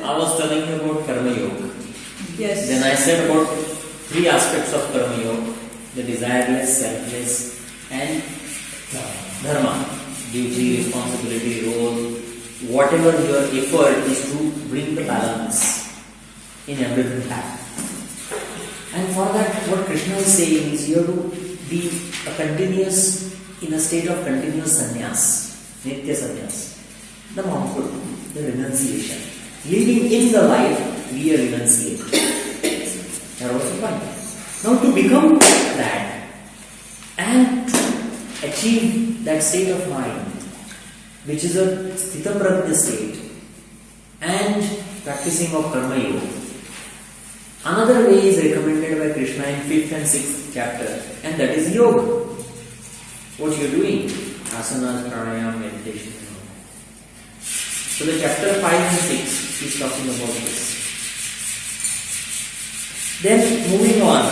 I was telling you about Karma Yoga. Yes. Then I said about 3 aspects of Karma Yoga: the desireless, selfless, and dharma, duty, responsibility, role. Whatever your effort is to bring the balance in everything back. And for that, what Krishna is saying is you have to be in a state of continuous sannyas, nitya sannyas, the monkhood, the renunciation. Living in the life, we are renunciate. That was the point. Now to become that and to achieve that state of mind, which is a sthita prajna state, and practicing of karma yoga. Another way is recommended by Krishna in 5th and 6th chapter, and that is yoga. What you are doing? Asanas, pranayama, meditation. So the chapter 5 and 6 is talking about this. Then moving on,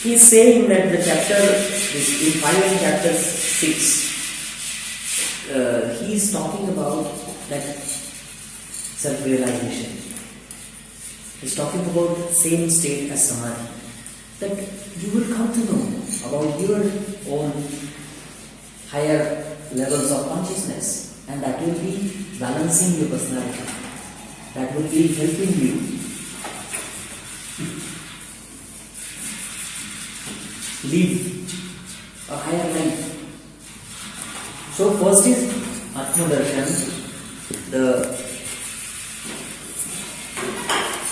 he is saying that the chapter in 5 and chapter 6, he is talking about that self-realization. He is talking about same state as samadhi, that you will come to know about your own higher levels of consciousness, and that will be balancing your personality. That will be helping you live a higher life. So first is Atma Darshan, the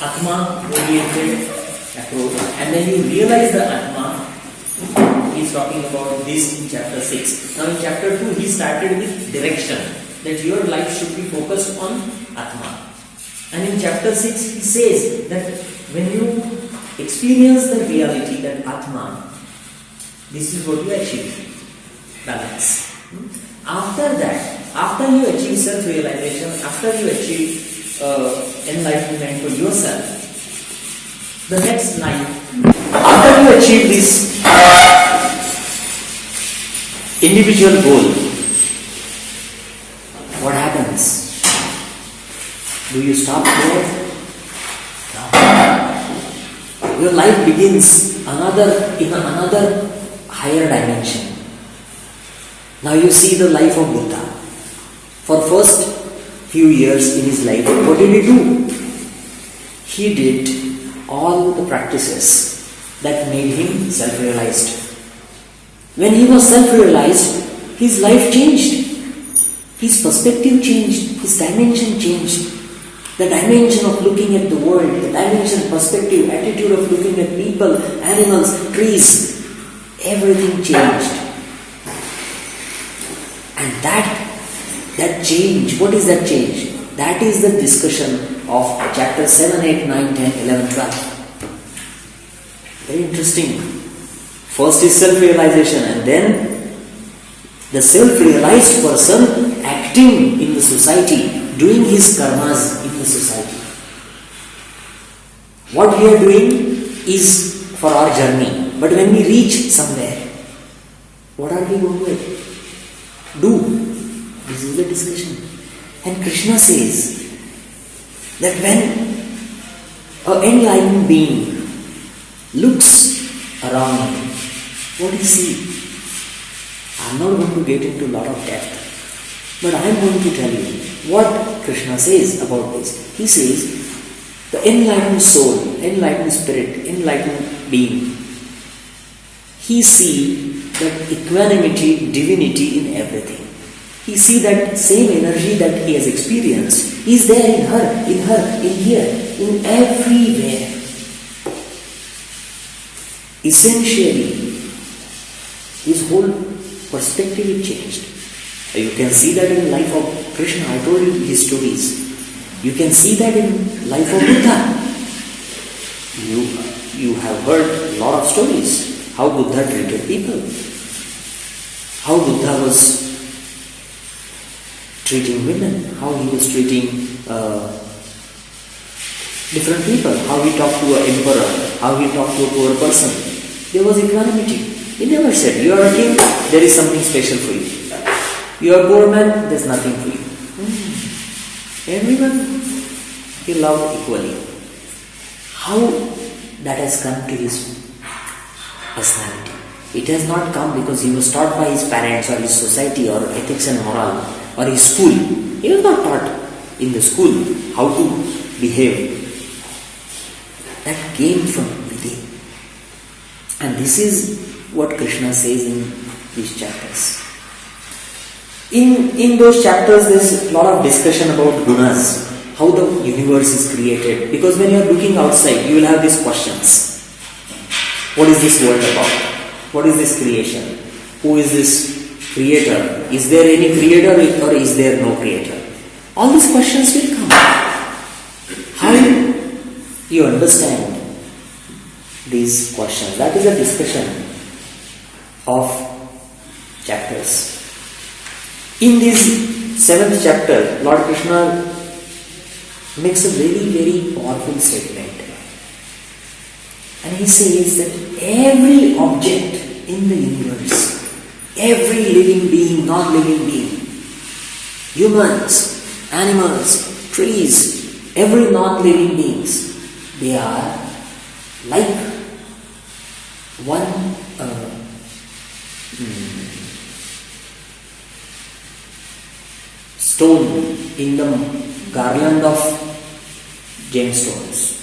Atma oriented approach, and then you realize the Atma. He is talking about this in chapter 6. Now in chapter 2 he started with direction, that your life should be focused on Atma. And in chapter 6 he says that when you experience the reality that Atma, this is what you achieve, balance. After that, after you achieve self-realization, after you achieve enlightenment for yourself, the next line, after you achieve this individual goal, what happens? Do you stop there? No. Your life begins in another higher dimension. Now you see the life of Buddha. For first few years in his life, what did he do? He did all the practices that made him self-realized. When he was self-realized, his life changed. His perspective changed. His dimension changed. The dimension of looking at the world, the dimension, perspective, attitude of looking at people, animals, trees, everything changed. And that change, what is that change? That is the discussion of chapter 7, 8, 9, 10, 11, 12. Very interesting. First is self-realization, and then the self-realized person acting in the society, doing his karmas in the society. What we are doing is for our journey, but when we reach somewhere, what are we going to do? This is the discussion. And Krishna says that when an enlightened being looks around him, what do you see? I am not going to get into a lot of depth, but I am going to tell you what Krishna says about this. He says, the enlightened soul, enlightened spirit, enlightened being, he sees that equanimity, divinity in everything. He sees that same energy that he has experienced is there in her, in here, in everywhere. Essentially, his whole perspective is changed. You can see that in the life of Krishna. I told you his stories. You can see that in life of Buddha. You have heard a lot of stories. How Buddha treated people. How Buddha was treating women. How he was treating different people. How he talked to an emperor. How he talked to a poor person. There was equanimity. He never said, you are a king, there is something special for you. You are a poor man, there is nothing for you. Everyone he loved equally. How that has come to his personality? It has not come because he was taught by his parents or his society or ethics and moral or his school. He was not taught in the school how to behave. That came from within. And this is what Krishna says in these chapters. In those chapters there is a lot of discussion about gunas, how the universe is created. Because when you are looking outside, you will have these questions. What is this world about? What is this creation? Who is this creator? Is there any creator or is there no creator? All these questions will come. How you understand these questions? That is a discussion of chapters. In this 7th chapter, Lord Krishna makes a very, very powerful statement. And he says that every object in the universe, every living being, non-living being, humans, animals, trees, every non-living beings, they are like one stone in the garland of gemstones.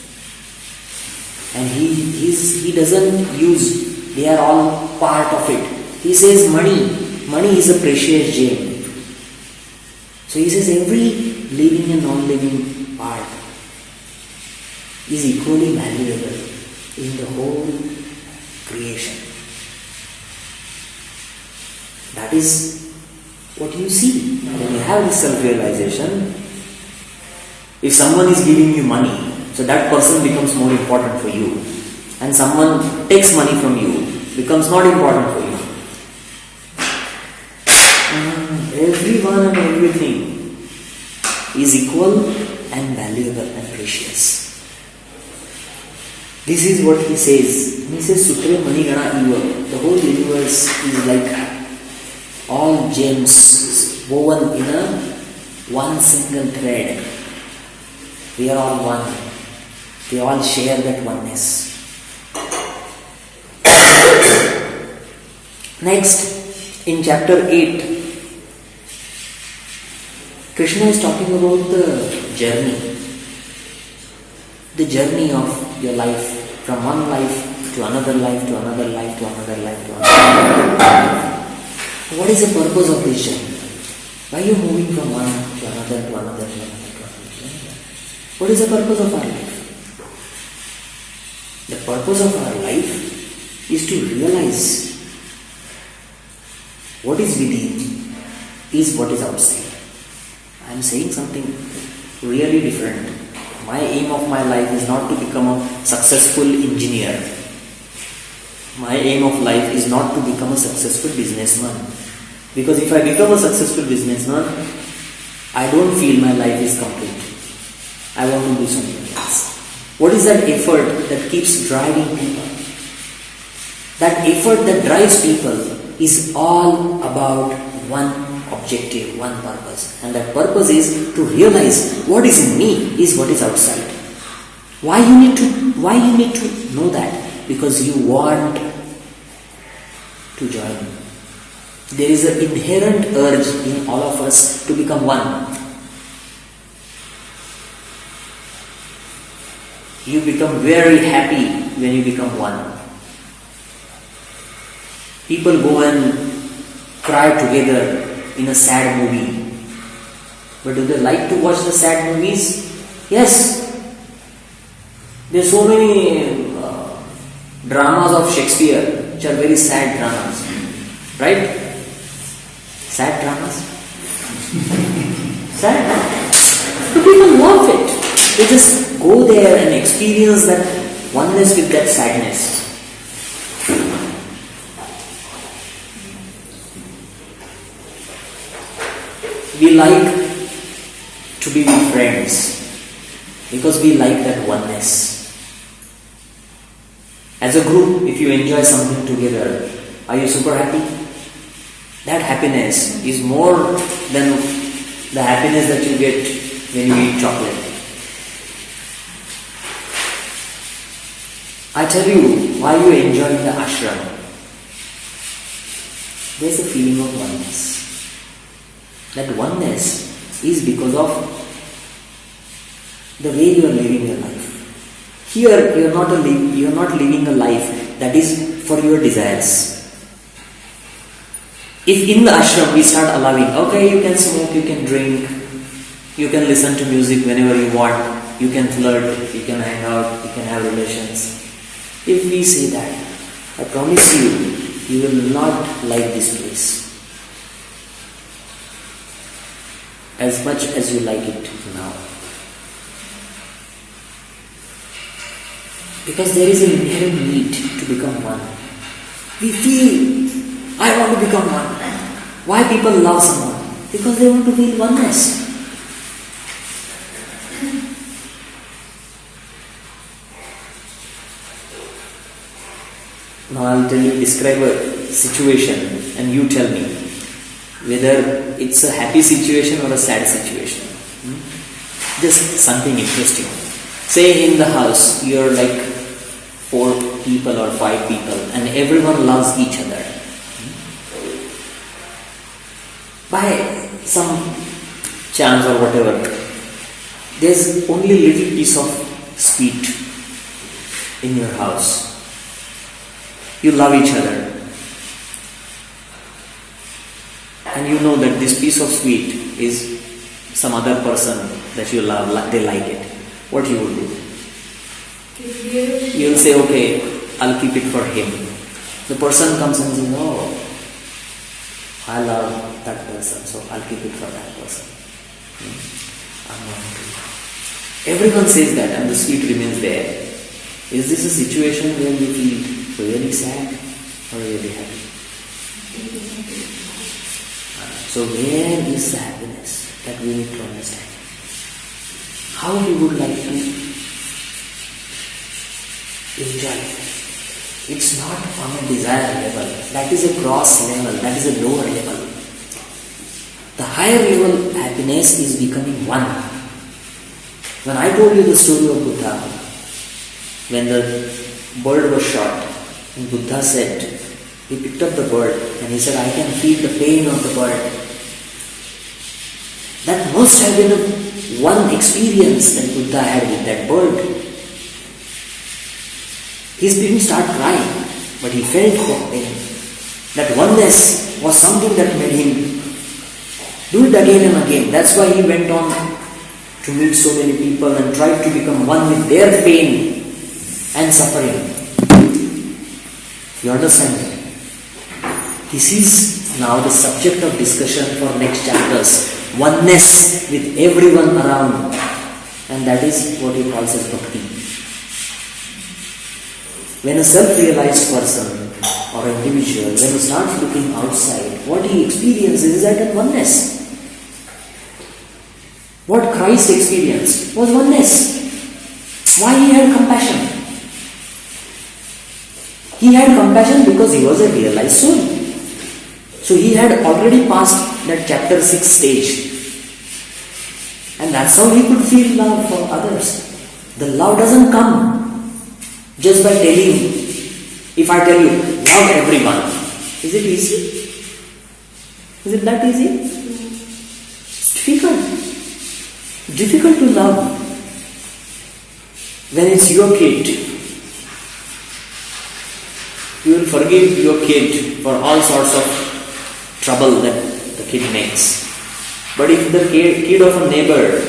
And he doesn't use, they are all part of it. He says money is a precious gem. So he says every living and non-living part is equally valuable in the whole creation. That is what you see. When you have this self-realization, if someone is giving you money, so that person becomes more important for you. And someone takes money from you, becomes not important for you. Everyone and everything is equal and valuable and precious. This is what he says. He says, Sutre Manigana Eva. The whole universe is like all gems woven in one single thread. We are all one. They all share that oneness. Next, in chapter 8, Krishna is talking about the journey. The journey of your life, from one life to another life, to another life, to another life, to another life. What is the purpose of this journey? Why are you moving from one to another, to another, to another, to another? What is the purpose of our life? The purpose of our life is to realize what is within is what is outside. I am saying something really different. My aim of my life is not to become a successful engineer. My aim of life is not to become a successful businessman. Because if I become a successful businessman, I don't feel my life is complete. I want to do something else. What is that effort that keeps driving people? That effort that drives people is all about one objective, one purpose. And that purpose is to realize what is in me is what is outside. Why you need to know that? Because you want to join. There is an inherent urge in all of us to become one. You become very happy when you become one. People go and cry together in a sad movie. But do they like to watch the sad movies? Yes. There are so many dramas of Shakespeare which are very sad dramas. Right? Sad dramas? Sad dramas. But people love it. They just go there and experience that oneness with that sadness. We like to be with friends because we like that oneness. As a group, if you enjoy something together, are you super happy? That happiness is more than the happiness that you get when you eat chocolate. I tell you, why you enjoy the ashram, there's a feeling of oneness. That oneness is because of the way you are living your life. Here, you are not living a life that is for your desires. If in the ashram we start allowing, okay, you can smoke, you can drink, you can listen to music whenever you want, you can flirt, you can hang out, you can have relations. If we say that, I promise you, you will not like this place as much as you like it now. Because there is an inherent need to become one. We feel, I want to become one. Why people love someone? Because they want to feel oneness. Now I'll describe a situation and you tell me whether it's a happy situation or a sad situation. Just something interesting. Say in the house you're like 4 people or 5 people and everyone loves each other. By some chance or whatever, there's only a little piece of sweet in your house. You love each other. And you know that this piece of sweet is some other person that you love, they like it. What you will do? You will say, okay, I'll keep it for him. The person comes and says, oh, I love that person, so I'll keep it for that person. I'm not to. Everyone says that and the sweet remains there. Is this a situation where you feel really sad or really happy? So where is the happiness that we need to understand? How we would like to enjoy it. It's not on a desire level. That is a gross level. That is a lower level. The higher level happiness is becoming one. When I told you the story of Buddha, when the bird was shot, and Buddha said, he picked up the bird and he said, I can feel the pain of the bird. That must have been one experience that Buddha had with that bird. He didn't start crying, but he felt that pain. That oneness was something that made him do it again and again. That's why he went on to meet so many people and tried to become one with their pain and suffering. You understand? This is now the subject of discussion for next chapters. Oneness with everyone around. And that is what he calls as bhakti. When a self-realized person or individual, when he starts looking outside, what he experiences is that oneness. What Christ experienced was oneness. Why he had compassion? He had compassion because he was a realized soul. So he had already passed that chapter 6 stage. And that's how he could feel love for others. The love doesn't come just by telling. If I tell you, love everyone, is it easy? Is it that easy? It's difficult. Difficult to love. When it's your kid, you will forgive your kid for all sorts of trouble that the kid makes. But if the kid of a neighbor,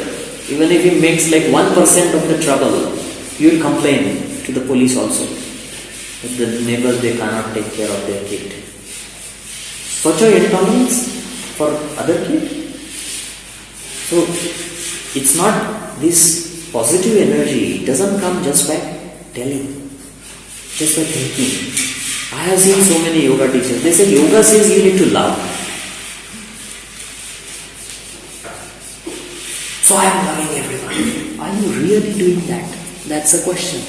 even if he makes like 1% of the trouble, you will complain to the police also. That the neighbors, they cannot take care of their kid. Such a intolerance for other kid. So, it's not this positive energy, it doesn't come just by telling, just by thinking. I have seen so many yoga teachers, they say yoga says you need to love. So I am loving everyone. Are you really doing that? That's a question.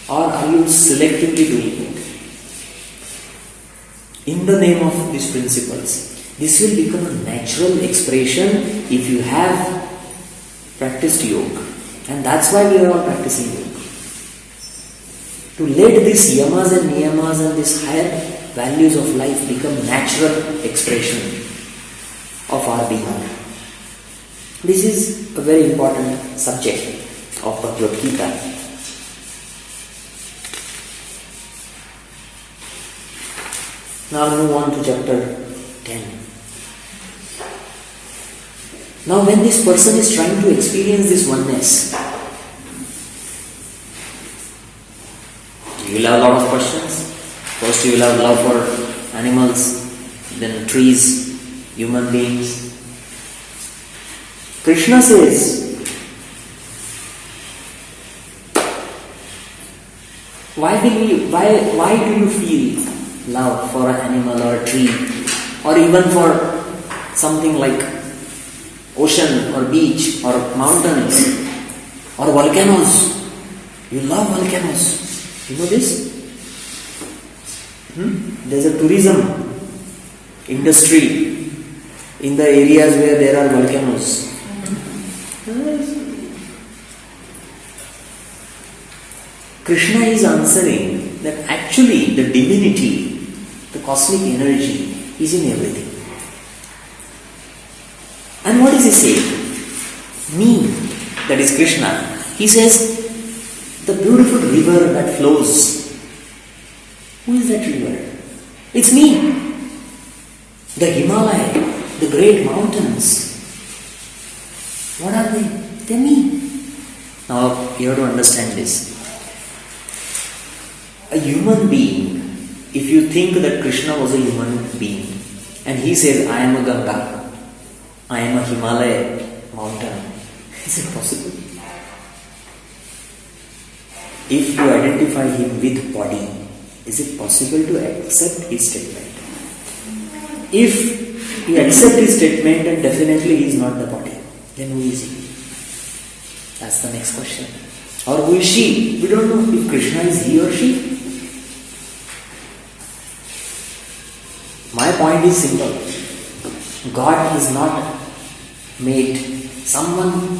Or are you selectively doing it? In the name of these principles, this will become a natural expression if you have practiced yoga. And that's why we are all practicing yoga. To let these yamas and niyamas and these higher values of life become natural expression of our being. This is a very important subject of Bhagavad Gita. Now I'll move on to chapter 10. Now when this person is trying to experience this oneness, you will have a lot of questions. First you will have love for animals, then trees, human beings. Krishna says, why do you feel love for an animal or a tree, or even for something like ocean or beach or mountains or volcanoes? You love volcanoes. You know this? There's a tourism industry in the areas where there are volcanoes. Krishna is answering that actually the divinity, the cosmic energy is in everything. And what is he saying? Me, that is Krishna. He says, the beautiful river that flows. Who is that river? It's me. The Himalaya, the great mountains. What are they? They're me. Now you have to understand this. A human being, if you think that Krishna was a human being and he says, I am a Ganga, I am a Himalaya mountain, is it possible? If you identify him with body, is it possible to accept his statement? If you accept his statement and definitely he is not the body, then who is he? That's the next question. Or who is she? We don't know if Krishna is he or she. My point is simple. God is not made someone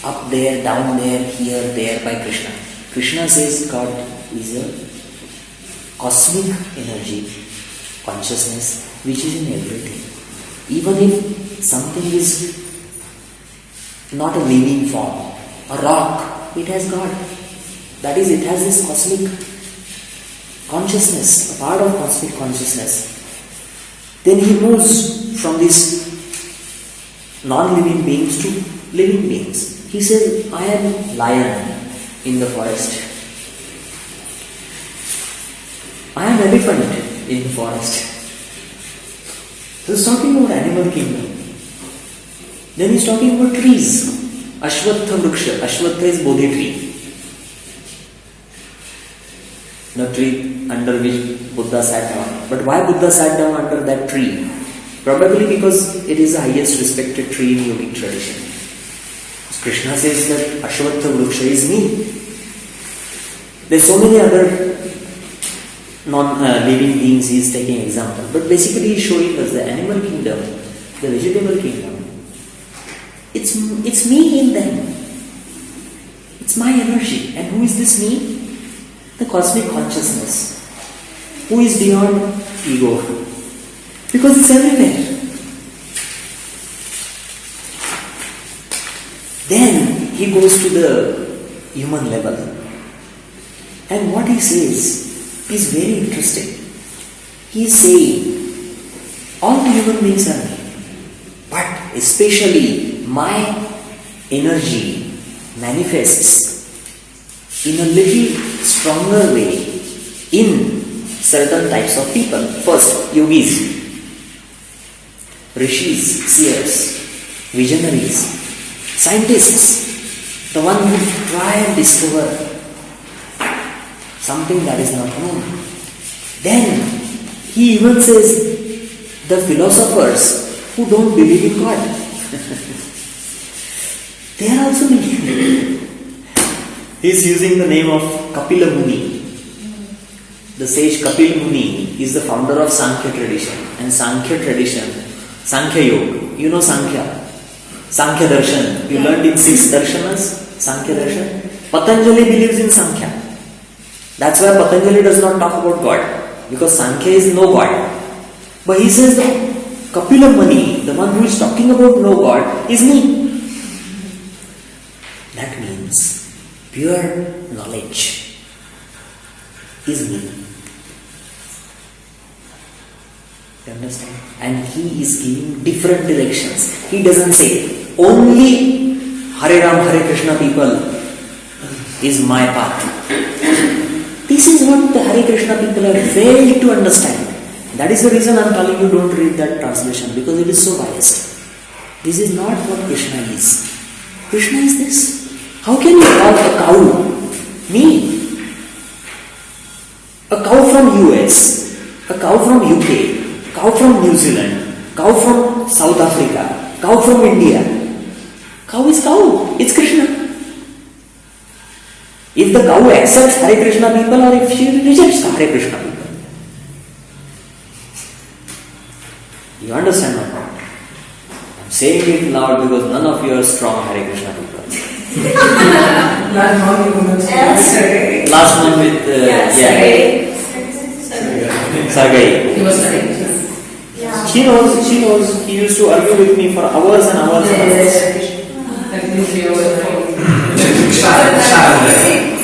up there, down there, here, there by Krishna. Krishna says God is a cosmic energy, consciousness, which is in everything. Even if something is not a living form, a rock, it has God. That is, it has this cosmic consciousness, a part of cosmic consciousness. Then he moves from these non-living beings to living beings. He says, I am lion in the forest. I am elephant in the forest. So he's talking about animal kingdom. Then he's talking about trees. Ashwatha Vriksha. Ashwatha is Bodhi tree. The tree under which Buddha sat down. But why Buddha sat down under that tree? Probably because it is the highest respected tree in yogic tradition. Krishna says that Ashwatha Vriksha is me. There's so many other non-living beings he is taking example. But basically he is showing us the animal kingdom, the vegetable kingdom. It's me in them. It's my energy. And who is this me? The cosmic consciousness. Who is beyond ego? Because it's everywhere. Then he goes to the human level. And what he says is very interesting. He is saying, all the human beings are me. But especially my energy manifests in a little stronger way in certain types of people. First, yogis, rishis, seers, visionaries, scientists, the one who try and discover something that is not known. Then he even says the philosophers who don't believe in God. They are also me. He is using the name of Kapila Muni. The sage Kapil Muni is the founder of Sankhya tradition. And Sankhya tradition, Sankhya Yoga, you know Sankhya. Sankhya Darshan. You learned in 6 Darshanas, Sankhya Darshan. Patanjali believes in Sankhya. That's why Patanjali does not talk about God, because Sankhya is no God. But he says that Kapila Muni, the one who is talking about no God, is me. That means pure knowledge is me. You understand? And he is giving different directions. He doesn't say only Hare Ram, Hare Krishna people is my path. This is what the Hare Krishna people have failed to understand. That is the reason I am telling you don't read that translation, because it is so biased. This is not what Krishna is. Krishna is this. How can you call a cow me? A cow from US, a cow from UK, cow from New Zealand, cow from South Africa, cow from India. Cow is cow. It's Krishna. If the cow accepts Hare Krishna people, or if she rejects Hare Krishna people. You understand my point? I'm saying it loud because none of you are strong Hare Krishna people. Last month with Sargai. He was saying. She knows. He used to argue with me for hours and hours and hours.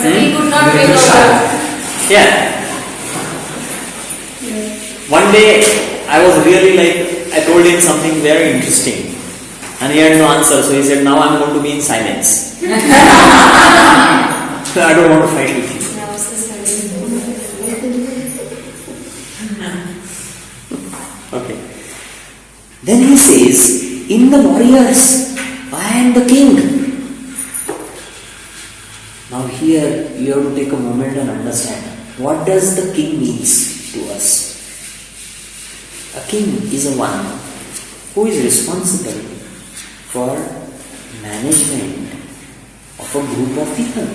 He could not win over. Yeah. One day I was really I told him something very interesting and he had no answer, so he said, now I'm going to be in silence. I don't want to fight with you. Okay. Then he says, in the warriors, I am the king. Now here you have to take a moment and understand, what does the king means to us? A king is a one who is responsible for management of a group of people.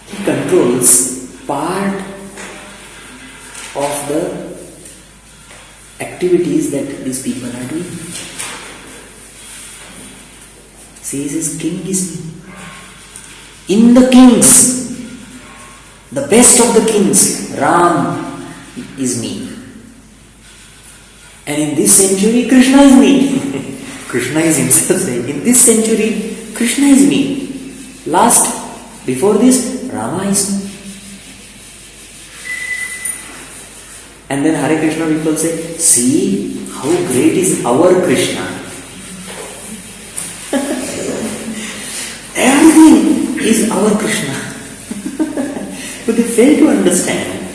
He controls part of the activities that these people are doing. See, he says, king is me. In the kings, the best of the kings, Ram is me. And in this century, Krishna is me. Krishna is himself saying, in this century, Krishna is me. Before this, Rama is me. And then Hare Krishna people say, see how great is our Krishna. Everything is our Krishna. But they fail to understand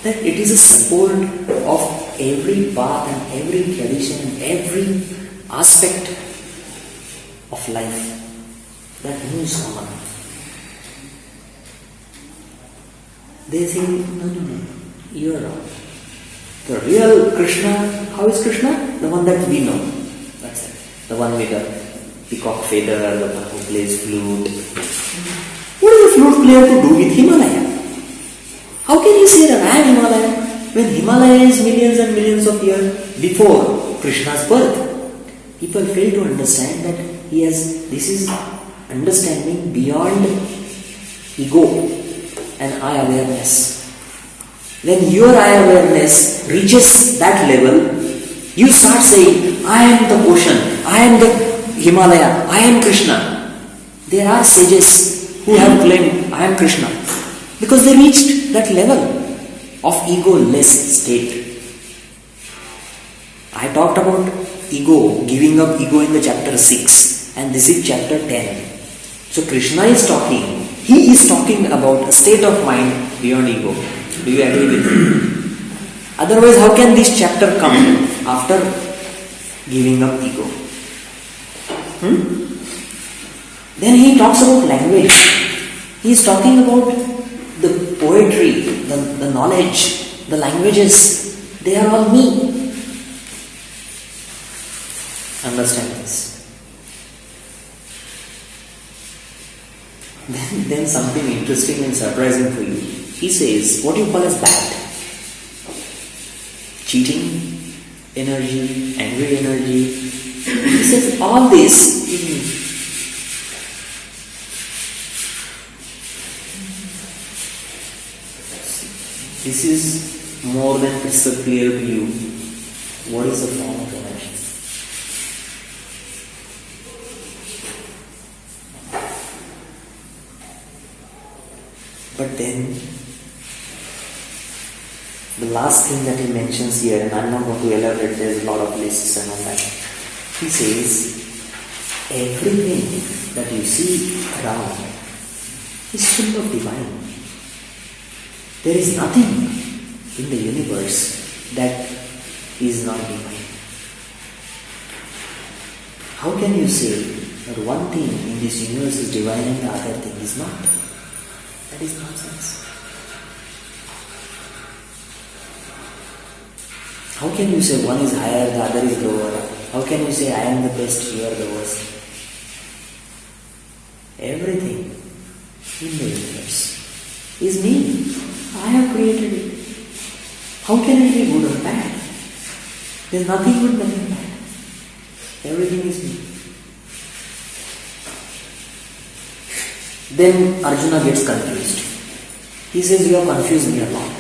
that it is a support of every path and every tradition and every aspect of life that moves on. They say, no, you are wrong. The real Krishna, how is Krishna? The one that we know. That's it. The one with the peacock feather, the one who plays flute. What is a flute player to do with Himalaya? How can you say that I am Himalaya when Himalaya is millions and millions of years before Krishna's birth? People fail to understand that this is understanding beyond ego and I awareness. When your I awareness reaches that level, you start saying, I am the ocean, I am the Himalaya, I am Krishna. There are sages who have claimed, I am Krishna, because they reached that level of ego-less state. I talked about ego, giving up ego in the chapter 6, and this is chapter 10. So Krishna is talking, he is talking about a state of mind beyond ego. Do you agree with me? Otherwise, how can this chapter come after giving up ego? Then he talks about language. He is talking about the poetry, the knowledge, the languages. They are all me. Understand this. Then something interesting and surprising for you. He says, what you call as bad? Cheating, energy, angry energy. He says all this in me. This is more than crystal clear to you. What is the form of energy? But then, the last thing that he mentions here, and I'm not going to elaborate, there's a lot of lists and all that. He says, everything that you see around is full of divine. There is nothing in the universe that is not divine. How can you say that one thing in this universe is divine and the other thing is not? That is nonsense. How can you say one is higher, the other is lower? How can you say I am the best, you are the worst? Everything in the universe is me. I have created it. How can it be good or bad? There is nothing good, nothing bad. Everything is me. Then Arjuna gets confused. He says, you have confused me a lot.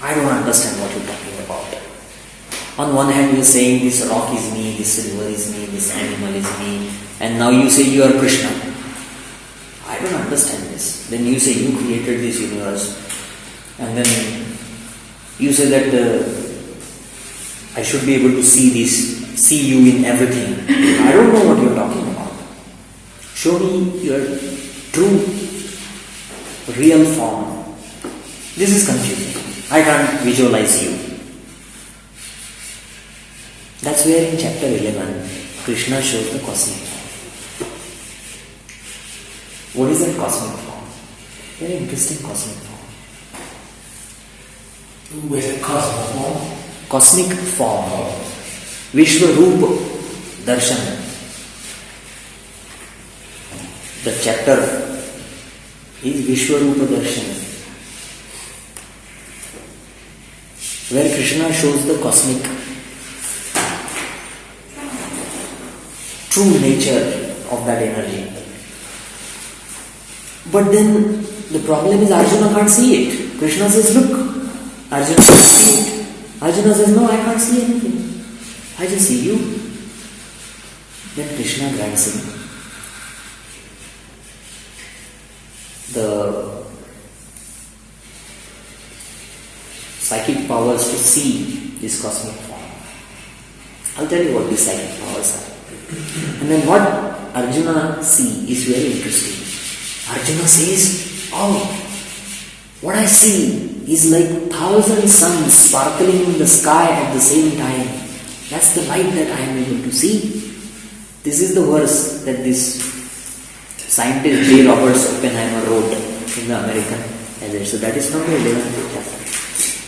I don't understand what you're talking about. On one hand you are saying this rock is me, this silver is me, this animal is me, and now you say you are Krishna. I don't understand this. Then you say you created this universe, and then you say that I should be able to see you in everything. I don't know what you're talking about. Show me your true, real form. This is confusing. I can't visualize you. That's where in chapter 11, Krishna shows the cosmic form. What is that cosmic form? Very interesting cosmic form. With a cosmic form? Cosmic form. Vishwarupa Darshan. The chapter is Vishwarupa Darshan, where Krishna shows the cosmic true nature of that energy. But then the problem is Arjuna can't see it. Krishna says, look, Arjuna can't see it. Arjuna says, no, I can't see anything. I just see you. Then Krishna grants him the psychic powers to see this cosmic form. I'll tell you what these psychic powers are. And then what Arjuna sees is very interesting. Arjuna says, oh, what I see is like 1,000 suns sparkling in the sky at the same time. That's the light that I am able to see. This is the verse that this scientist J. Roberts Oppenheimer wrote in the American Edition. So that is from the 11th chapter.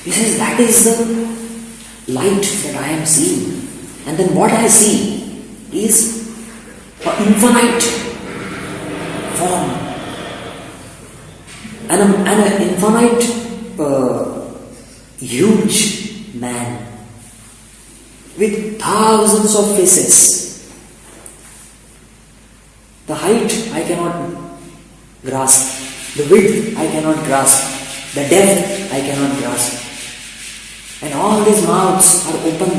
He says that is the light that I am seeing. And then what I see is an infinite form. And an infinite huge man with thousands of faces. The height I cannot grasp, the width I cannot grasp, the depth I cannot grasp. And all these mouths are open.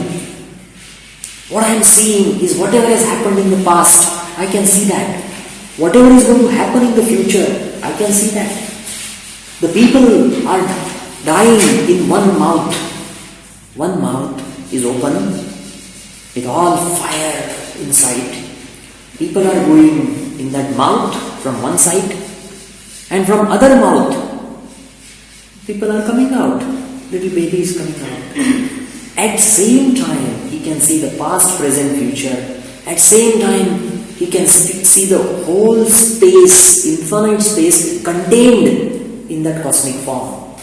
What I am seeing is whatever has happened in the past, I can see that. Whatever is going to happen in the future, I can see that. The people are dying in one mouth. One mouth is open with all fire inside. People are going in that mouth from one side, and from other mouth people are coming out. Little baby is coming out. At same time he can see the past, present, future. At same time he can see the whole space, infinite space contained in that cosmic form.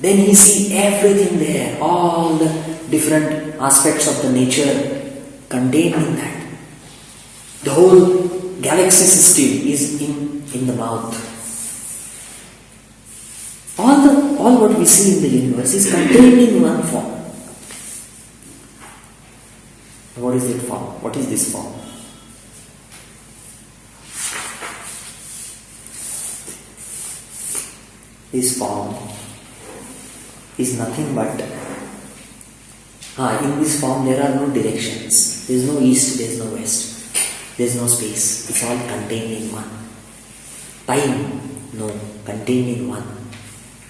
Then he sees everything there, all the different aspects of the nature contained in that. The whole galaxy system is in the mouth. all what we see in the universe is contained in one form. What is that form? What is this form? This form is nothing but in this form there are no directions. There is no east, there is no west, there is no space. It's all contained in one. Time, no, contained in one.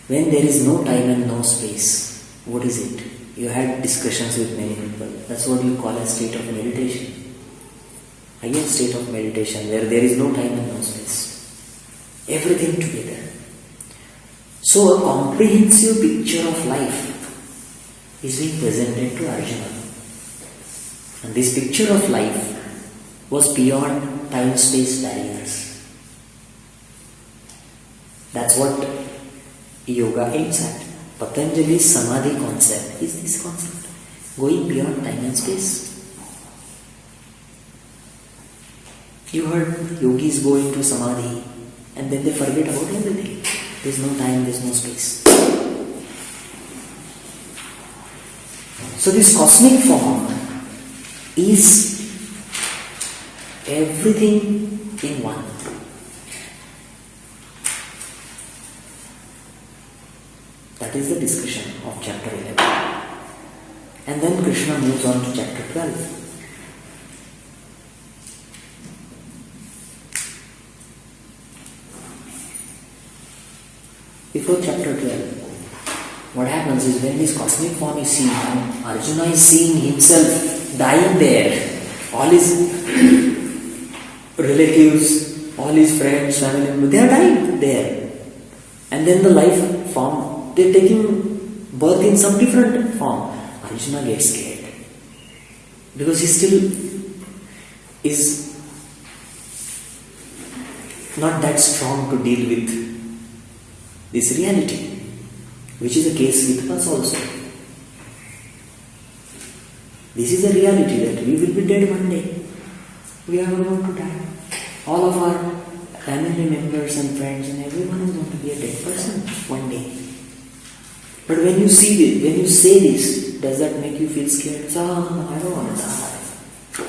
When there is no time and no space, what is it? You had discussions with many people. That's what you call a state of meditation. Again, state of meditation where there is no time and no space. Everything together. So a comprehensive picture of life is being presented to Arjuna. And this picture of life was beyond time-space barriers. That's what yoga aims at. Patanjali's Samadhi concept is this concept, going beyond time and space. You heard yogis go into Samadhi and then they forget about everything. There's no time, there's no space. So this cosmic form is everything in one. That is the discussion of chapter 11. And then Krishna moves on to chapter 12. Before chapter 12, what happens is when this cosmic form is seen, Arjuna is seeing himself dying there. All his relatives, all his friends, family members, they are dying there. And then the life form, they are taking birth in some different form. Arjuna gets scared. Because he still is not that strong to deal with this reality, which is the case with us also. This is a reality that we will be dead one day. We are going to die. All of our family members and friends and everyone is going to be a dead person one day. But when you see this, when you say this, does that make you feel scared? I don't want to die.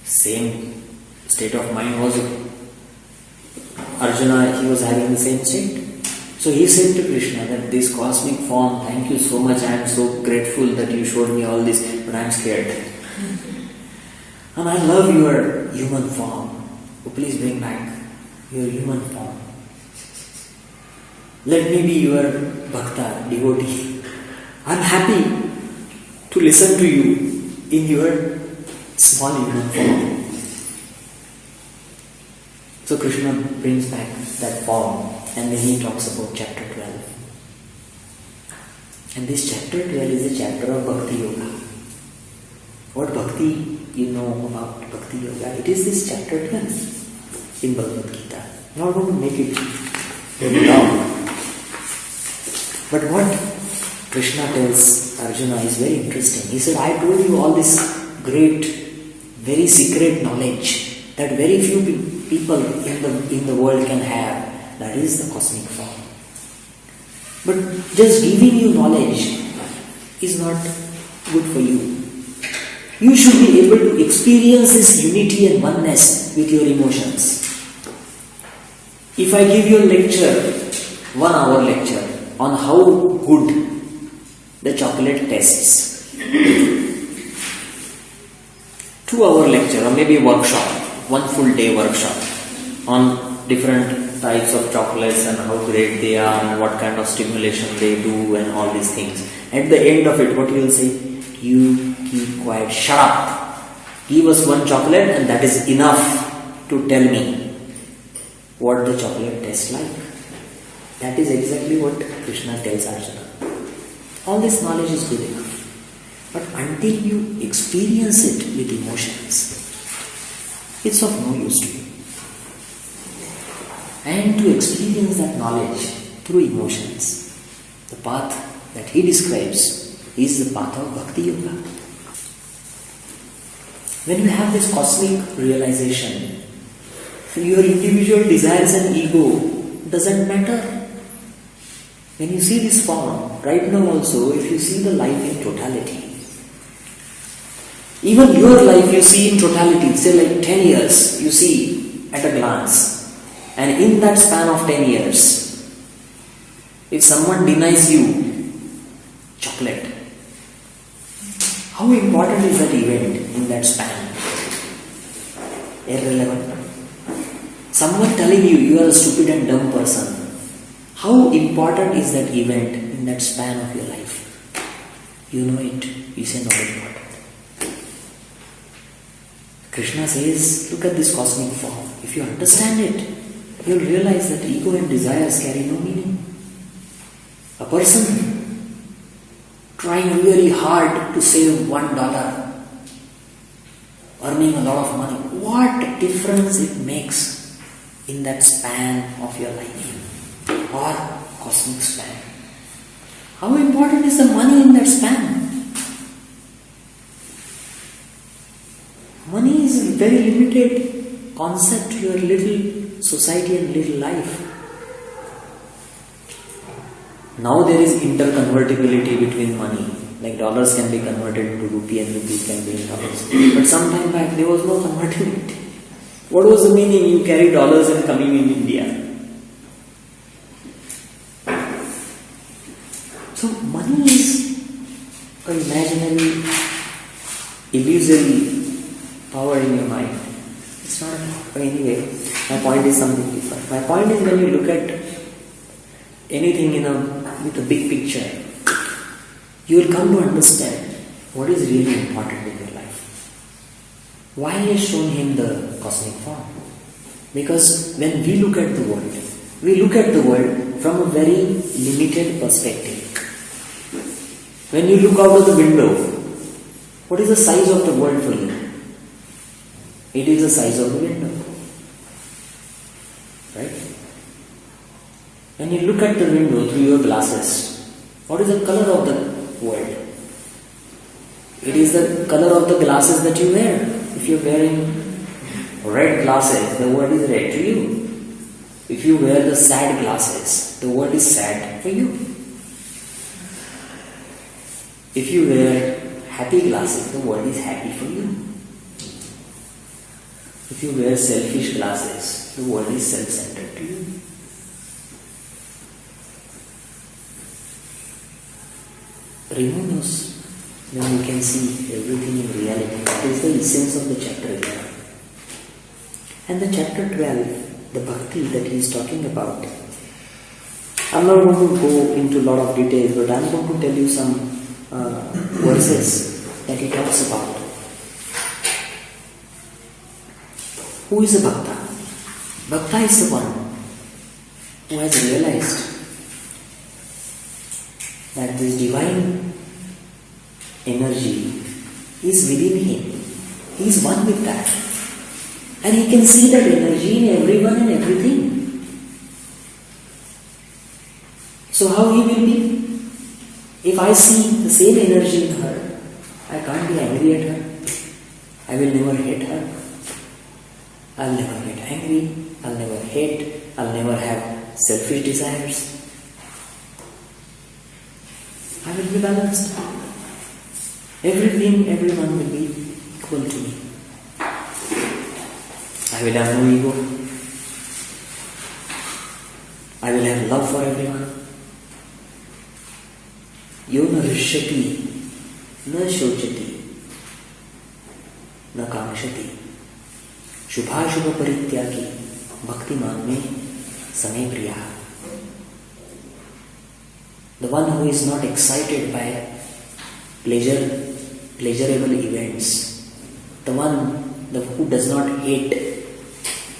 Same state of mind was Arjuna, he was having the same state. So he said to Krishna that this cosmic form, thank you so much, I am so grateful that you showed me all this, but I am scared. And I love your human form. Oh, please bring back your human form. Let me be your bhakta, devotee. I am happy to listen to you in your small human form. So Krishna brings back that form. And then he talks about chapter 12. And this chapter 12 is a chapter of Bhakti Yoga. What Bhakti you know about Bhakti Yoga? It is this chapter 12 in Bhagavad Gita. I'm not going to make it very long. But what Krishna tells Arjuna is very interesting. He said, I told you all this great, very secret knowledge that very few people in the world can have. That is the cosmic form. But just giving you knowledge is not good for you. You should be able to experience this unity and oneness with your emotions. If I give you a lecture, 1 hour lecture, on how good the chocolate tastes, 2 hour lecture or maybe a workshop, 1 full day workshop on different types of chocolates and how great they are and what kind of stimulation they do and all these things. At the end of it, what you will say? You keep quiet, shut up. Give us 1 chocolate and that is enough to tell me what the chocolate tastes like. That is exactly what Krishna tells Arjuna. All this knowledge is good enough. But until you experience it with emotions, it's of no use to you. And to experience that knowledge through emotions, the path that he describes is the path of Bhakti Yoga. When you have this cosmic realization, your individual desires and ego doesn't matter. When you see this form, right now also, if you see the life in totality, even your life you see in totality, say like 10 years, you see at a glance. And in that span of 10 years, if someone denies you chocolate, how important is that event in that span? Irrelevant. Someone telling you you are a stupid and dumb person, how important is that event in that span of your life? You know it, you say not important. Krishna says, look at this cosmic form. If you understand it, you will realize that ego and desires carry no meaning. A person trying really hard to save $1, earning a lot of money, what difference it makes in that span of your life or cosmic span? How important is the money in that span? Money is a very limited concept to your little society and little life. Now there is interconvertibility between money. Like dollars can be converted into rupee and rupees can be in dollars. But some time back there was no convertibility. What was the meaning you carry dollars and coming in India? So money is an imaginary, illusory power in your mind. It's not anyway. My point is something different. My point is when you look at anything with a big picture, you will come to understand what is really important in your life. Why he has shown him the cosmic form? Because when we look at the world from a very limited perspective. When you look out of the window, what is the size of the world for you? It is the size of the window. Right? When you look at the window through your glasses, what is the color of the world? It is the color of the glasses that you wear. If you are wearing red glasses, the world is red to you. If you wear the sad glasses, the world is sad for you. If you wear happy glasses, the world is happy for you. If you wear selfish glasses, the world is self-centered to you. Remove those when you can see everything in reality. That is the essence of the chapter 11. And the chapter 12, the bhakti that he is talking about. I'm not going to go into a lot of details, but I'm going to tell you some verses that he talks about. Who is a bhakta? Bhakta is the one who has realized that this divine energy is within him. He is one with that. And he can see that energy in everyone and everything. So how he will be? If I see the same energy in her, I can't be angry at her. I will never hate her. I'll never get angry. I'll never hate. I'll never have selfish desires. I will be balanced. Everything, everyone will be equal to me. I will have no ego. I will have love for everyone. Yo na rishyati, na shochati, na kamshati. Shubha parityagi, bhakti manme same priya. The one who is not excited by pleasurable events, the one who does not hate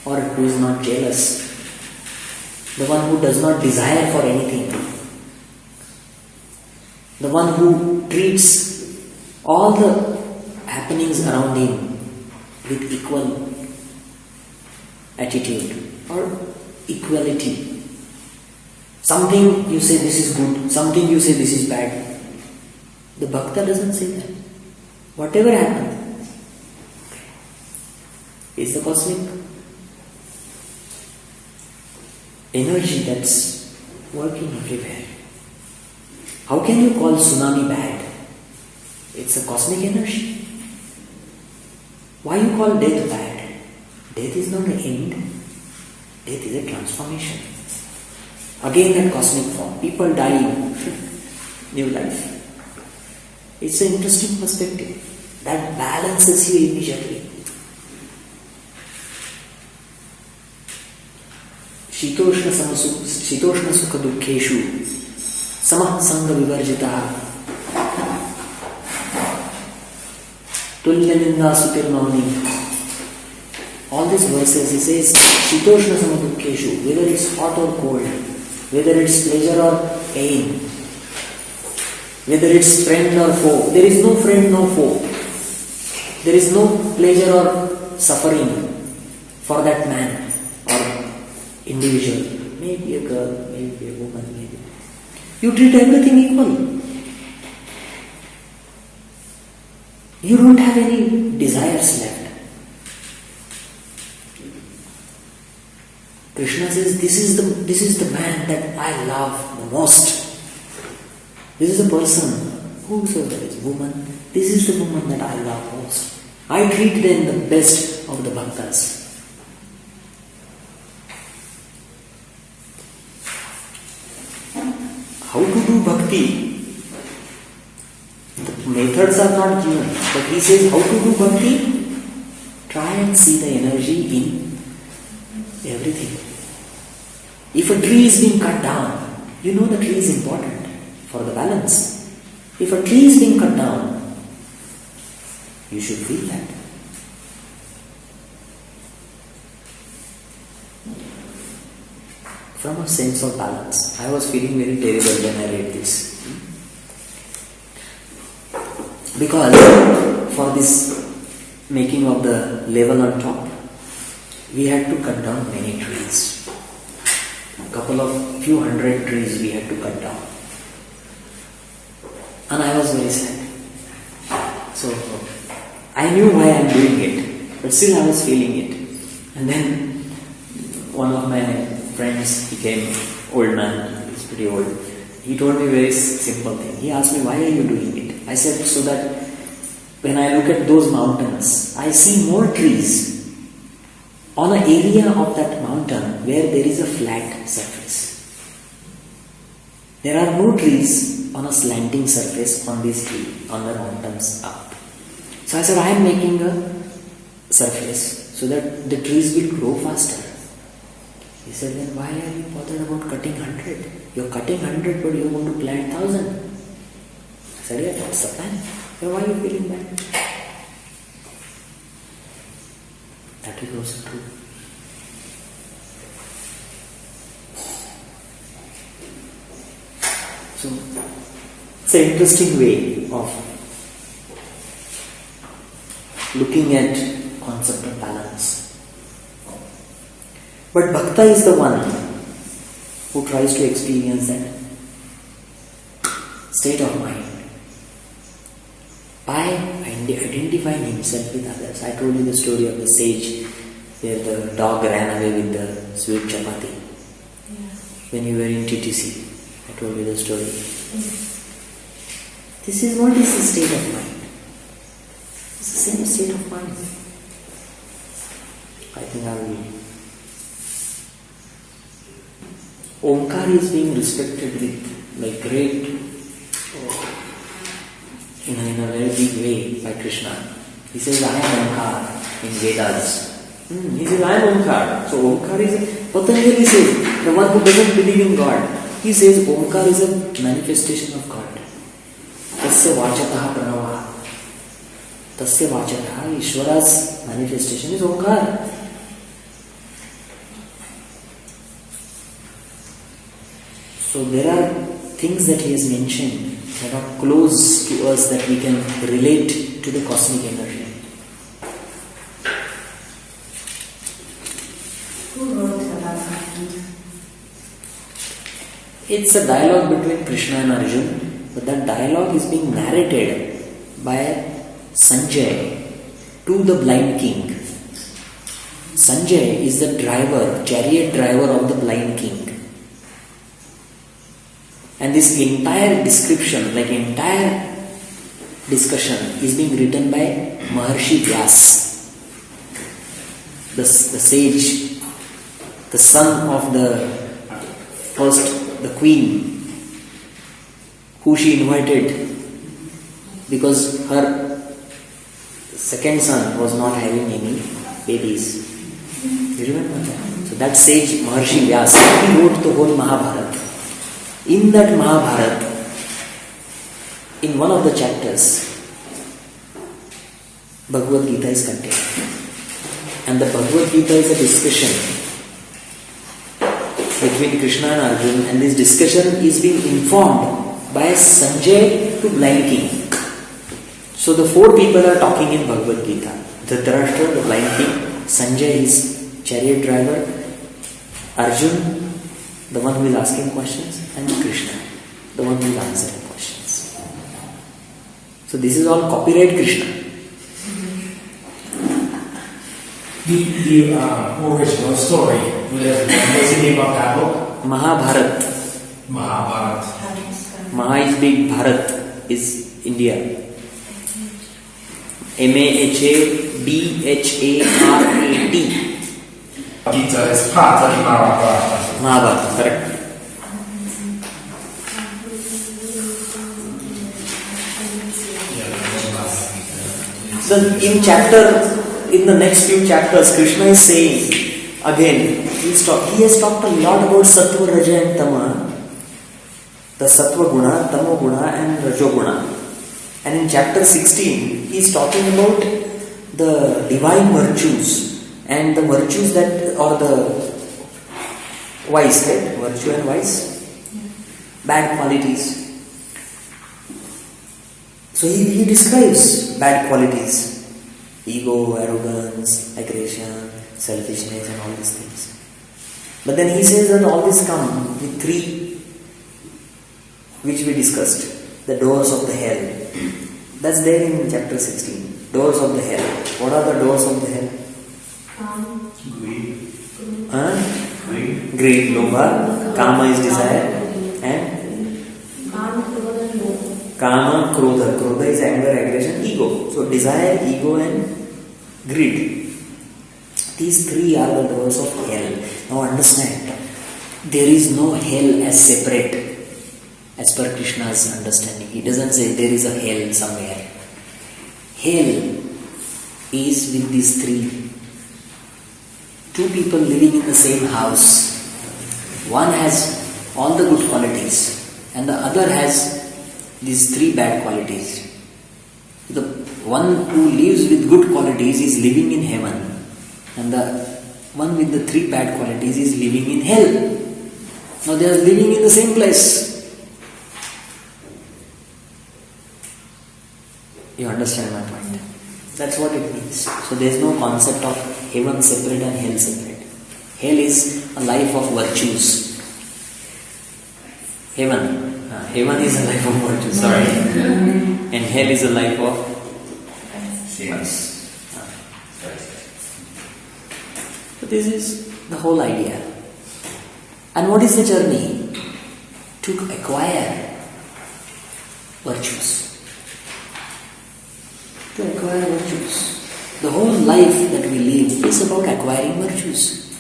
or who is not jealous, the one who does not desire for anything, the one who treats all the happenings around him with equal attitude or equality. Something you say this is good, something you say this is bad. The bhakta doesn't say that. Whatever happens is the cosmic energy that's working everywhere. How can you call tsunami bad? It's a cosmic energy. Why you call death bad? Death is not an end. Death is a transformation. Again that cosmic form. People die, new life. It's an interesting perspective. That balances you immediately. Shitoshna sukha dukkheshu samah sangha vivarjitah tulya ninda sutirnavani. All these verses, he says, Shitoshna samadukkheshu, whether it's hot or cold, whether it's pleasure or pain, whether it's friend or foe, there is no friend, no foe. There is no pleasure or suffering for that man or individual. Maybe a girl, maybe a woman, maybe. You treat everything equally. You don't have any desires left. Krishna says, this is the man that I love the most. This is a person, whosoever is woman, this is the woman that I love most. I treat them the best of the bhaktas. How to do bhakti? The methods are not given, but he says how to do bhakti? Try and see the energy in everything. If a tree is being cut down, you know the tree is important for the balance. If a tree is being cut down, you should feel that. From a sense of balance. I was feeling very terrible when I read this. Because for this making of the level on top, we had to cut down many trees. Few hundred trees we had to cut down. And I was very sad. So I knew why I am doing it, but still I was feeling it. And then one of my friends, he came, old man, he's pretty old. He told me a very simple thing. He asked me, why are you doing it? I said, so that when I look at those mountains, I see more trees on an area of that mountain where there is a flat surface. There are no trees on a slanting surface on this hill, on the mountains up. So I said, I am making a surface so that the trees will grow faster. He said, then why are you bothered about cutting 100? You're cutting 100 but you're going to plant 1,000. I said, yeah, that's the plan. Then why are you feeling bad? That is also true. So, it's an interesting way of looking at concept of balance. But Bhakta is the one who tries to experience that state of mind by identifying himself with others. I told you the story of the sage where the dog ran away with the sweet chapati. When you were in TTC, I told you the story. This is what is the state of mind. It's the same state of mind. I think I will. Omkar is being respected with like great, in a very big way by Krishna. He says, I am Omkar in Vedas. He says, I am Omkar. So Omkar is, Patanjali says, the one who doesn't believe in God, he says Omkar is a manifestation of God. Tasya vachataha pranavaha. Tasya vachataha, Ishvara's manifestation is Omkar. So there are things that he has mentioned that are close to us that we can relate to the cosmic energy. Who wrote Bhagavad Gita? It's a dialogue between Krishna and Arjun, but that dialogue is being narrated by Sanjay to the blind king. Sanjay is the driver, chariot driver of the blind king. And this entire description, like entire discussion, is being written by Maharshi Vyas, the sage, the son of the queen, who she invited because her second son was not having any babies. You remember that? So that sage Maharshi Vyas, he wrote the whole Mahabharata. In that Mahabharata, in one of the chapters, Bhagavad Gita is contained. And the Bhagavad Gita is a discussion between Krishna and Arjuna, and this discussion is being informed by Sanjay to Blind King. So the four people are talking in Bhagavad Gita. Dhritarashtra, the Blind King, Sanjay, his chariot driver, Arjuna, the one who is asking questions, and Krishna, the one who is answering questions. So this is all copyright Krishna. The original story, what's the name of that book? Mahabharat. Maha is big, Bharat is India. Mahabharat. Gita is part of Mahabharata. Mahabharat, correct. So in the next few chapters, Krishna is saying, again, he has talked a lot about Sattva, Raja and Tama, the Sattva Guna, Tama Guna and Rajo Guna. And in chapter 16, he is talking about the divine virtues and the virtues that, or the vice, right? Virtue and vice? Bad qualities. So he describes bad qualities. Ego, arrogance, aggression, selfishness and all these things. But then he says that all this come with three, which we discussed. The doors of the hell. That's there in chapter 16. Doors of the hell. What are the doors of the hell? Greed. Greed, lobha. Kama is desire. And? Kama, krodha. Krodha is anger, aggression, ego. So desire, ego and greed. These three are the doors of hell. Now understand, there is no hell as separate as per Krishna's understanding. He doesn't say there is a hell somewhere. Hell is with these three. Two people living in the same house. One has all the good qualities and the other has these three bad qualities. The one who lives with good qualities is living in heaven, and the one with the three bad qualities is living in hell. Now they are living in the same place. You understand my point? That's what it means. So there is no concept of heaven separate and hell separate. Hell is a life of virtues. Heaven is a life of virtues, sorry. And hell is a life of sins. So this is the whole idea. And what is the journey? To acquire virtues. To acquire virtues. The whole life that we live is about acquiring virtues.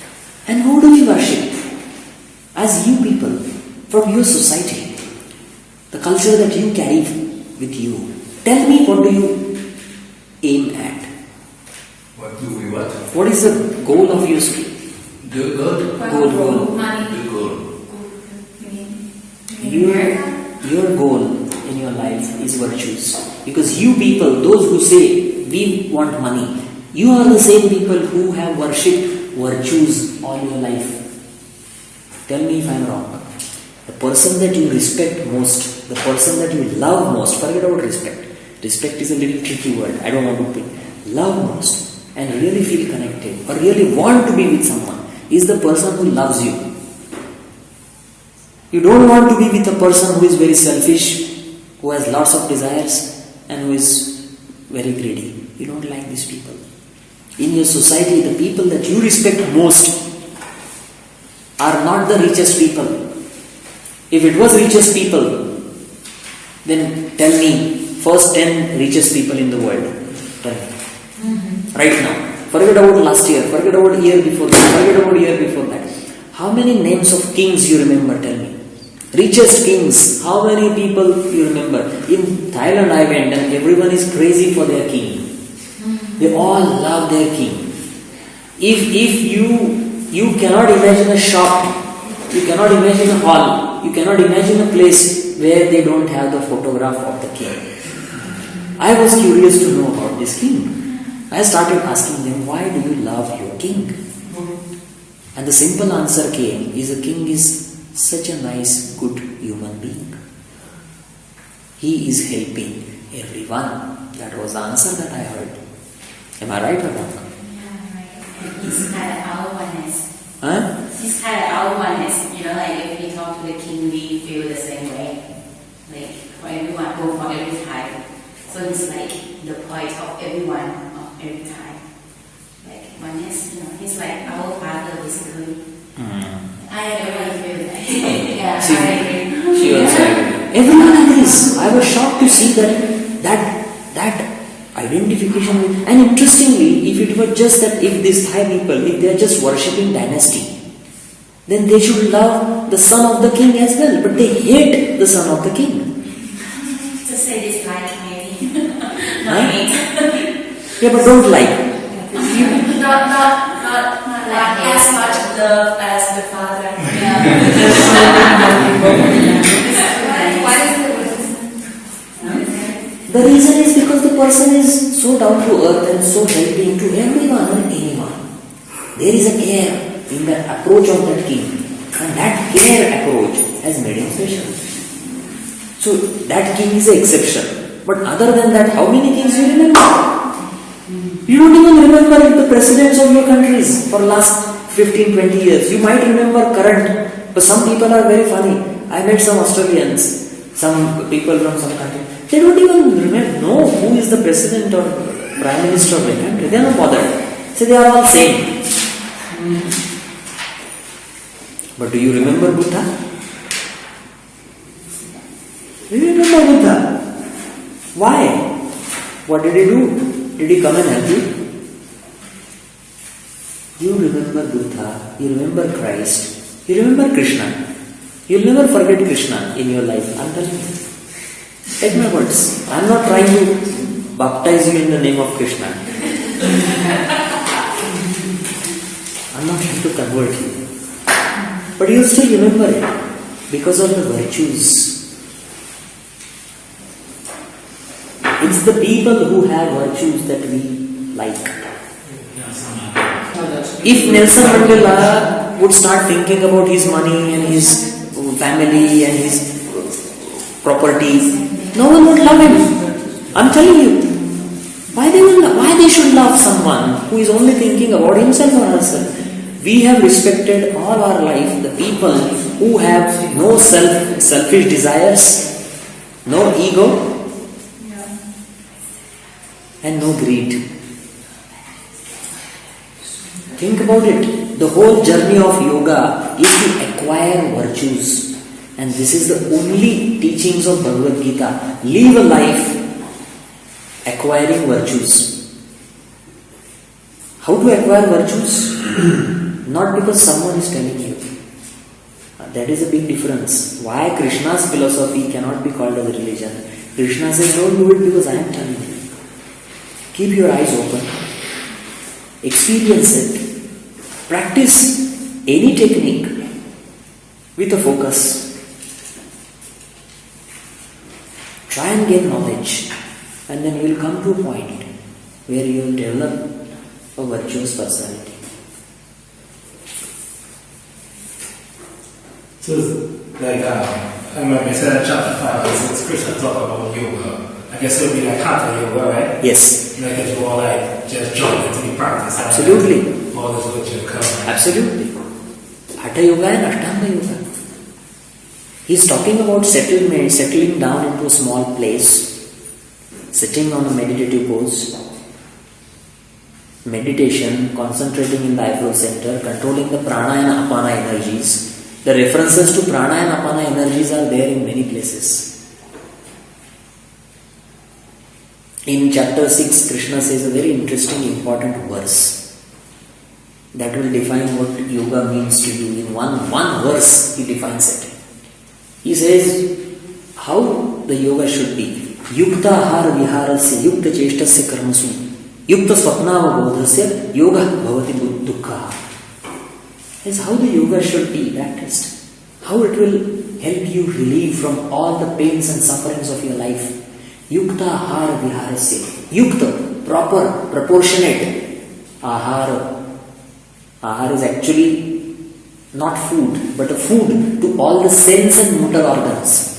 And who do we worship? As you people, from your society. The culture that you carry with you. Tell me, what do you aim at? What do we what? What is the goal of your school? Good. Goal. Your goal in your life is virtues. Because you people, those who say we want money, you are the same people who have worshipped virtues all your life. Tell me if I am wrong. The person that you respect most, the person that you love most, forget about respect. Respect is a little tricky word. I don't want to put. Love most and really feel connected or really want to be with someone is the person who loves you. You don't want to be with a person who is very selfish, who has lots of desires and who is very greedy. You don't like these people. In your society, the people that you respect most are not the richest people. If it was richest people, then tell me, first 10 richest people in the world. Tell me. Right now. Forget about last year, forget about year before that, forget about year before that. How many names of kings you remember? Tell me. Richest kings, how many people you remember? In Thailand I went and everyone is crazy for their king. They all love their king. If you cannot imagine a shop, you cannot imagine a hall, you cannot imagine a place where they don't have the photograph of the king. I was curious to know about this king. I started asking them, why do you love your king? And the simple answer came, is a king is such a nice, good human being. He is helping everyone. That was the answer that I heard. Am I right or wrong? Yeah, right. He's kind of our oneness. Huh? He's kind of our oneness. You know, like if we talk to the king, we feel the same way. Like for everyone, go for every time. So it's like the point of everyone. Every time. Like oneness, you know, he's like our father basically. I really feel that. Yeah, See, I agree. she also agreed. Everyone agrees. I was shocked to see that identification with, and interestingly, if it were just that, if these Thai people, if they are just worshipping dynasty, then they should love the son of the king as well, but they hate the son of the king. To say this like maybe. Huh? Hate. Yeah, but don't like. Not like as much love as the father. Yeah. Why is The reason is because the person is so down to earth and so helping to everyone and anyone. There is a care in the approach of that king, and that care approach has made him special. So that king is an exception. But other than that, how many kings you remember? You don't even remember the presidents of your countries for last 15-20 years. You might remember current, but some people are very funny. I met some Australians, some people from some country. They don't even know who is the president or prime minister of their country. They are not bothered. So they are all same. But do you remember Buddha? Do you remember Buddha? Why? What did he do? Did he come and help you? You remember Buddha, you remember Christ, you remember Krishna. You'll never forget Krishna in your life. I'm telling you. Take my words. I'm not trying to baptize you in the name of Krishna. I'm not trying to convert you. But you'll still remember it because of the virtues. It's the people who have virtues that we like. If Nelson Mandela would start thinking about his money and his family and his property, no one would love him. I'm telling you. Why they should love someone who is only thinking about himself or herself? We have respected all our life the people who have no selfish desires, no ego, and no greed. Think about it. The whole journey of yoga is to acquire virtues. And this is the only teachings of Bhagavad Gita. Live a life acquiring virtues. How to acquire virtues? Not because someone is telling you. That is a big difference. Why Krishna's philosophy cannot be called as a religion? Krishna says, don't do it because I am telling you. Keep your eyes open. Experience it. Practice any technique with a focus. Try and gain knowledge, and then you will come to a point where you will develop a virtuous personality. So, like, when we said chapter 5, since Krishna talk about yoga, I guess it would be like hatha yoga, right? Yes. Like it's more like just jump into the practice. Absolutely. All this what you come. Absolutely. Hatha yoga and Ashtanga yoga. He's talking about settlement, settling down into a small place, sitting on a meditative pose, meditation, concentrating in the eyebrow center, controlling the prana and apana energies, The references to prana and apana energies are there in many places. In chapter 6, Krishna says a very interesting, important verse that will define what yoga means to you. In one verse, he defines it. He says how the yoga should be. Yukta ahara viharasya, yukta cheshtasya karmasu, yukta swapnavabodhasya, yoga bhavati dukkha. Is how the yoga should be practiced. How it will help you relieve from all the pains and sufferings of your life. Yukta ahara viharasya. Yukta, proper, proportionate. Ahara. Ahara is actually not food, but a food to all the sense and motor organs.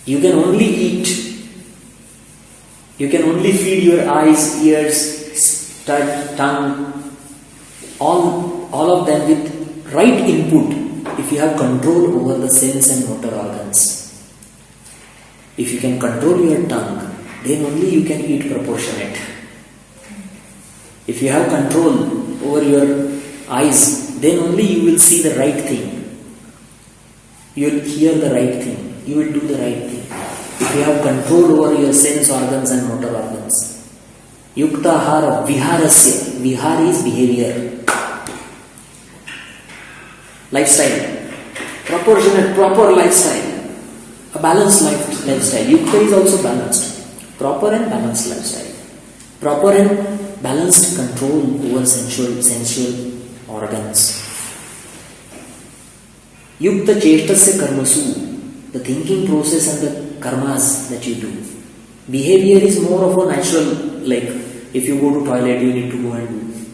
You can only eat. You can only feed your eyes, ears, tongue, all of them with right input if you have control over the sense and motor organs. If you can control your tongue, then only you can eat proportionate. If you have control over your eyes, then only you will see the right thing. You will hear the right thing. You will do the right thing. If you have control over your sense organs and motor organs. Yukta ahara viharasya. Vihar is behavior. Lifestyle. Proportionate, proper lifestyle. A balanced lifestyle. Yukta is also balanced. Proper and balanced lifestyle. Proper and balanced control over sensual organs. Yukta cheshtasya karmasu. The thinking process and the karmas that you do. Behavior is more of a natural, like if you go to toilet, you need to go and do.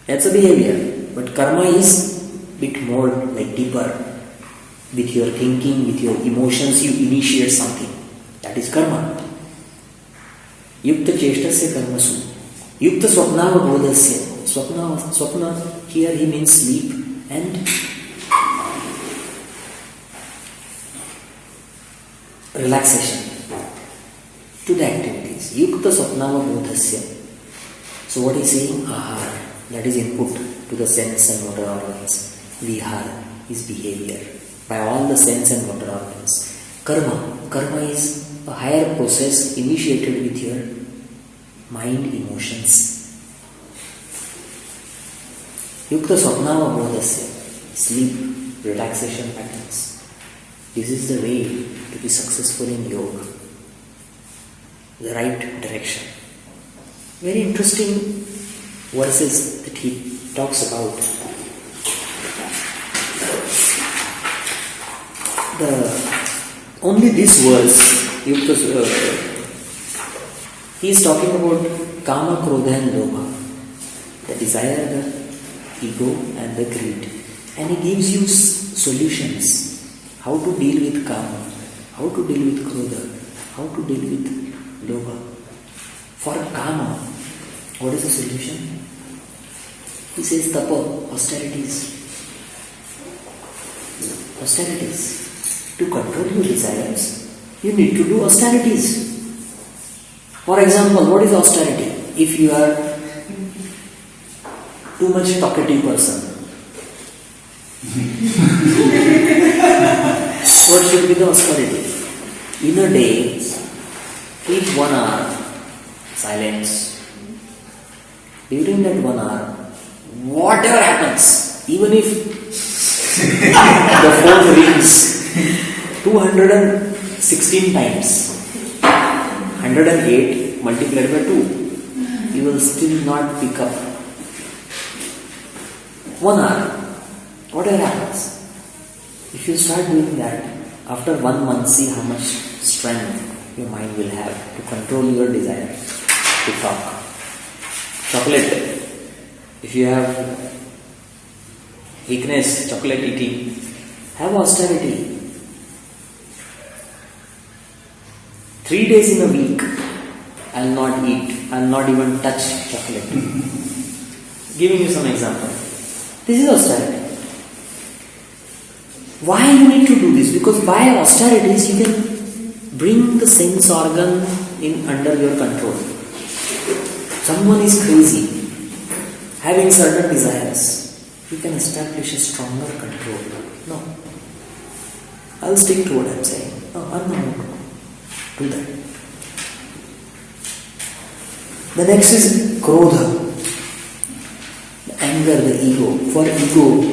That's a behavior. But karma is bit more like deeper. With your thinking, with your emotions, you initiate something. That is karma. Yukta cheshtasya karmasu. Yukta swapnava bodhasya. Swapna, here he means sleep and relaxation to the activities. Yukta swapnava bodhasya. So what is saying? Ahara. That is input to the sense and motor organs. Vihara is behavior by all the sense and motor organs. Karma is a higher process initiated with your mind, emotions. Yukta swapnava bodhasya. Sleep, relaxation patterns. This is the way to be successful in yoga. The right direction. Very interesting verses that he talks about. Only this verse, he is talking about kama, krodha and lobha, the desire, the ego and the greed. And he gives you solutions. How to deal with kama, how to deal with krodha, how to deal with lobha. For kama, what is the solution? He says tapa, austerities. Austerities. To control your desires, you need to do austerities. For example, what is austerity? If you are too much talkative person, what should be the austerity? In a day, keep 1 hour silence. During that 1 hour, whatever happens, even if the phone rings 216 times, 108 multiplied by 2, you will still not pick up. 1 hour, whatever happens. If you start doing that, after 1 month, see how much strength your mind will have to control your desire to talk. Chocolate. If you have weakness, chocolate eating, have austerity. 3 days in a week, I'll not eat, I'll not even touch chocolate. Giving you some example. This is austerity. Why you need to do this? Because by austerities you can bring the sense organ in under your control. Someone is crazy. having certain desires, you can establish a stronger control. No. I'll stick to what I'm saying. No, I'm not going to do that. The next is krodha, the anger, the ego. For ego,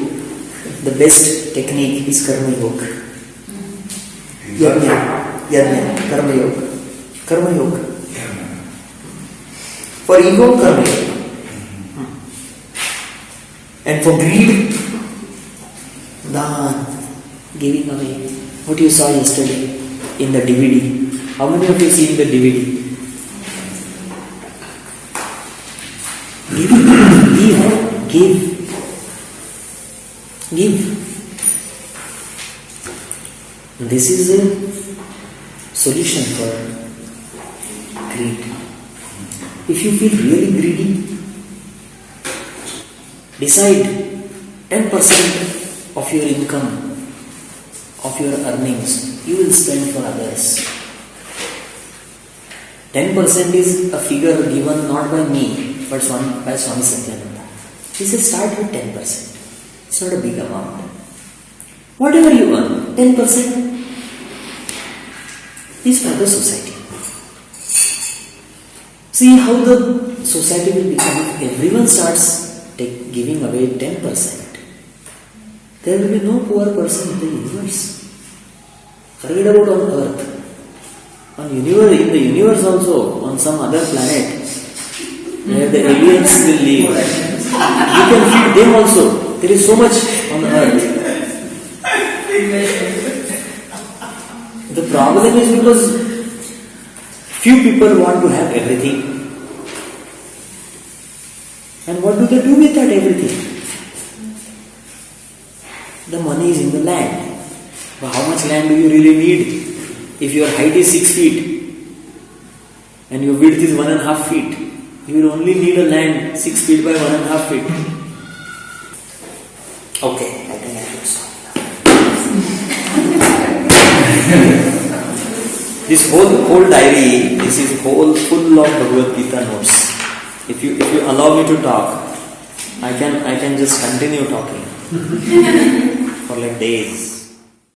the best technique is karma yoga. Yajna, karma yoga. Karma yoga. For ego, karma yoga. And for greed, dan, giving away. What you saw yesterday in the DVD. How many of you seen the DVD? Give. This is a solution for greed. If you feel really greedy, decide 10% of your income, of your earnings, you will spend for others. 10% is a figure given not by me, but by Swami Satyananda. He says start with 10%. It's not a big amount. Whatever you earn, 10% is for the society. See how the society will become. If everyone starts giving away 10%, there will be no poor person in the universe. Forget about on earth. In the universe also, on some other planet, where the aliens will live, you can feed them also. There is so much on earth. The problem is because few people want to have everything. And what do they do with that everything? The money is in the land. But how much land do you really need? If your height is 6 feet and your width is 1.5 feet, you will only need a land 6 feet by 1.5 feet. Okay, I think I should stop now. This whole diary, this is full of Bhagavad Gita notes. If you allow me to talk, I can just continue talking for like days.